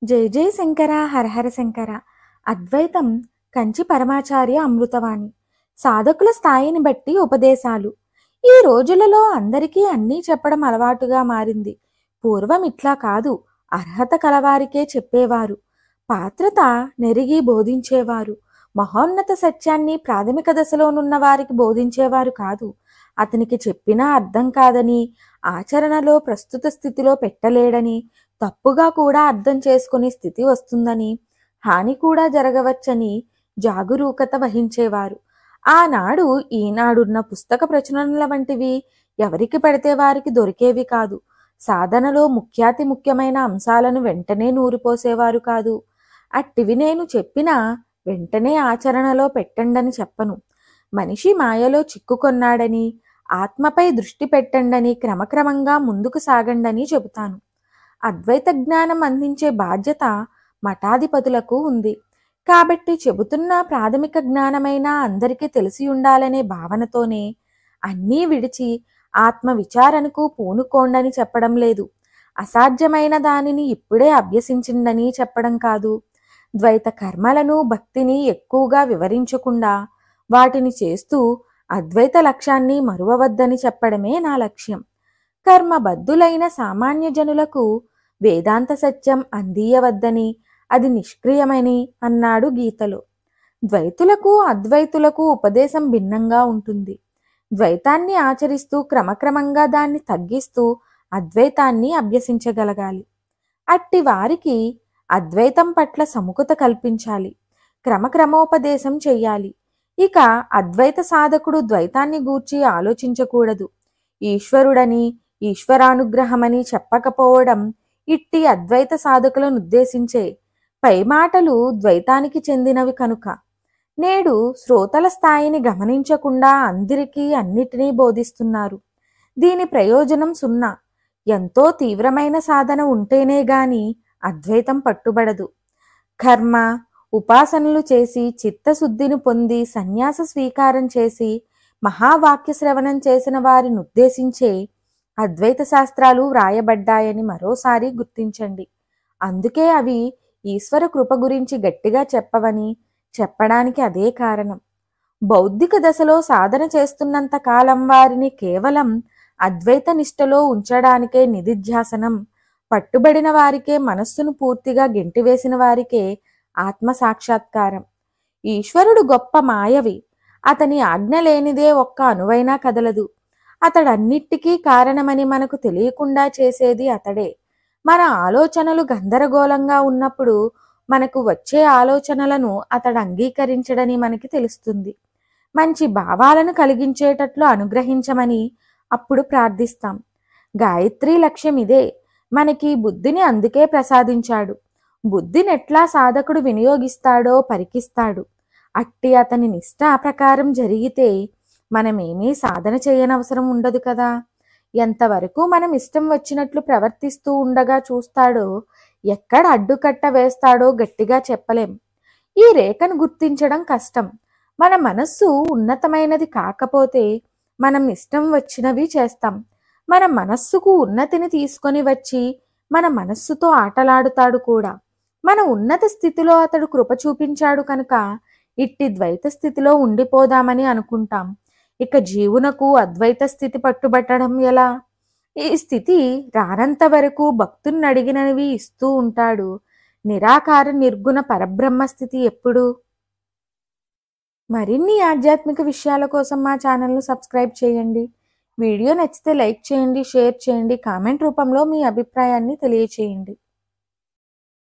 జై జై శంకర హరహర శంకర. అద్వైతం కంచి పరమాచార్య అమృతవాణి. సాధకుల స్థాయిని బట్టి ఉపదేశాలు. ఈ రోజులలో అందరికీ అన్నీ చెప్పడం అలవాటుగా మారింది. పూర్వం ఇట్లా కాదు, అర్హత కలవారికే చెప్పేవారు, పాత్రత నెరిగి బోధించేవారు. మహోన్నత సత్యాన్ని ప్రాథమిక దశలోనున్న వారికి బోధించేవారు కాదు. అతనికి చెప్పినా అర్థం కాదని, ఆచరణలో ప్రస్తుత స్థితిలో పెట్టలేడని, తప్పుగా కూడా అర్థం చేసుకునే స్థితి వస్తుందని, హాని కూడా జరగవచ్చని జాగరూకత వహించేవారు. ఆనాడు ఈనాడున్న పుస్తక ప్రచురణల వంటివి ఎవరికి పడితే వారికి దొరికేవి కాదు. సాధనలో ముఖ్యాతి ముఖ్యమైన అంశాలను వెంటనే నూరిపోసేవారు కాదు. అట్టివి నేను చెప్పినా వెంటనే ఆచరణలో పెట్టండని చెప్పను. మనిషి మాయలో చిక్కుకొన్నాడని, ఆత్మపై దృష్టి పెట్టండని, క్రమక్రమంగా ముందుకు సాగండని చెబుతాను. అద్వైత జ్ఞానం అందించే బాధ్యత మఠాధిపతులకు ఉంది. కాబట్టి చెబుతున్న ప్రాథమిక జ్ఞానమైనా అందరికీ తెలిసి ఉండాలనే భావనతోనే అన్నీ విడిచి ఆత్మ విచారణకు పూనుకోండని చెప్పడం లేదు. అసాధ్యమైన దానిని ఇప్పుడే అభ్యసించిండని చెప్పడం కాదు. ద్వైత కర్మలను, భక్తిని ఎక్కువగా వివరించకుండా వాటిని చేస్తూ అద్వైత లక్ష్యాన్ని మరువవద్దని చెప్పడమే నా లక్ష్యం. కర్మబద్ధులైన సామాన్య జనులకు వేదాంత సత్యం అందియవద్దని, అది నిష్క్రియమని అన్నాడు గీతలో. ద్వైతులకు అద్వైతులకు ఉపదేశం భిన్నంగా ఉంటుంది. ద్వైతాన్ని ఆచరిస్తూ క్రమక్రమంగా దాన్ని తగ్గిస్తూ అద్వైతాన్ని అభ్యసించగలగాలి. అట్టి వారికి అద్వైతం పట్ల సముఖత కల్పించాలి, క్రమక్రమోపదేశం చెయ్యాలి. ఇక అద్వైత సాధకుడు ద్వైతాన్ని గూర్చి ఆలోచించకూడదు. ఈశ్వరుడని, ఈశ్వరానుగ్రహమని చెప్పకపోవడం ఇట్టి అద్వైత సాధకులను ఉద్దేశించే. పై మాటలు ద్వైతానికి చెందినవి కనుక నేడు శ్రోతల స్థాయిని గమనించకుండా అందరికీ అన్నిటినీ బోధిస్తున్నారు. దీని ప్రయోజనం సున్నా. ఎంతో తీవ్రమైన సాధన ఉంటేనే గాని అద్వైతం పట్టుబడదు. కర్మ ఉపాసనలు చేసి చిత్తశుద్ధిని పొంది సన్యాస స్వీకారం చేసి మహావాక్య శ్రవణం చేసిన వారిని ఉద్దేశించే అద్వైత శాస్త్రాలు వ్రాయబడ్డాయని మరోసారి గుర్తించండి. అందుకే అవి ఈశ్వర కృప గురించి గట్టిగా చెప్పవని చెప్పడానికి అదే కారణం. బౌద్ధిక దశలో సాధన చేస్తున్నంత కాలం వారిని కేవలం అద్వైత నిష్టలో ఉంచడానికే నిధిధ్యాసనం. పట్టుబడిన వారికే, మనస్సును పూర్తిగా గెంటివేసిన వారికే ఆత్మ సాక్షాత్కారం. ఈశ్వరుడు గొప్ప మాయవి. అతని ఆజ్ఞ లేనిదే ఒక్క అణువైనా కదలదు. అతడన్నిటికీ కారణమని మనకు తెలియకుండా చేసేది అతడే. మన ఆలోచనలు గందరగోళంగా ఉన్నప్పుడు మనకు వచ్చే ఆలోచనలను అతడు అంగీకరించడని మనకి తెలుస్తుంది. మంచి భావాలను కలిగించేటట్లు అనుగ్రహించమని అప్పుడు ప్రార్థిస్తాం. గాయత్రి లక్ష్యం ఇదే. మనకి బుద్ధిని అందుకే ప్రసాదించాడు. బుద్ధినెట్లా సాధకుడు వినియోగిస్తాడో పరికిస్తాడు. అట్టి అతని నిష్ట ప్రకారం జరిగితే మనమేమీ సాధన చేయనవసరం ఉండదు కదా. ఎంతవరకు మనం ఇష్టం వచ్చినట్లు ప్రవర్తిస్తూ ఉండగా చూస్తాడో, ఎక్కడ అడ్డుకట్ట వేస్తాడో గట్టిగా చెప్పలేం. ఈ రేఖను గుర్తించడం కష్టం. మన మనస్సు ఉన్నతమైనది కాకపోతే మనం ఇష్టం వచ్చినవి చేస్తాం. మన మనస్సుకు ఉన్నతిని తీసుకొని వచ్చి మన మనస్సుతో ఆటలాడుతాడు కూడా. మన ఉన్నత స్థితిలో అతడు కృప చూపించాడు కనుక ఇట్టి ద్వైత స్థితిలో ఉండిపోదామని అనుకుంటాం. ఇక జీవునకు అద్వైత స్థితి పట్టుబట్టడం ఎలా? ఈ స్థితి రానంత వరకు భక్తుని అడిగినవి ఇస్తూ ఉంటాడు. నిరాకార నిర్గుణ పరబ్రహ్మ స్థితి ఎప్పుడు? మరిన్ని ఆధ్యాత్మిక విషయాల కోసం మా ఛానల్ను సబ్స్క్రైబ్ చేయండి. వీడియో నచ్చితే లైక్ చేయండి, షేర్ చేయండి, కామెంట్ రూపంలో మీ అభిప్రాయాన్ని తెలియచేయండి.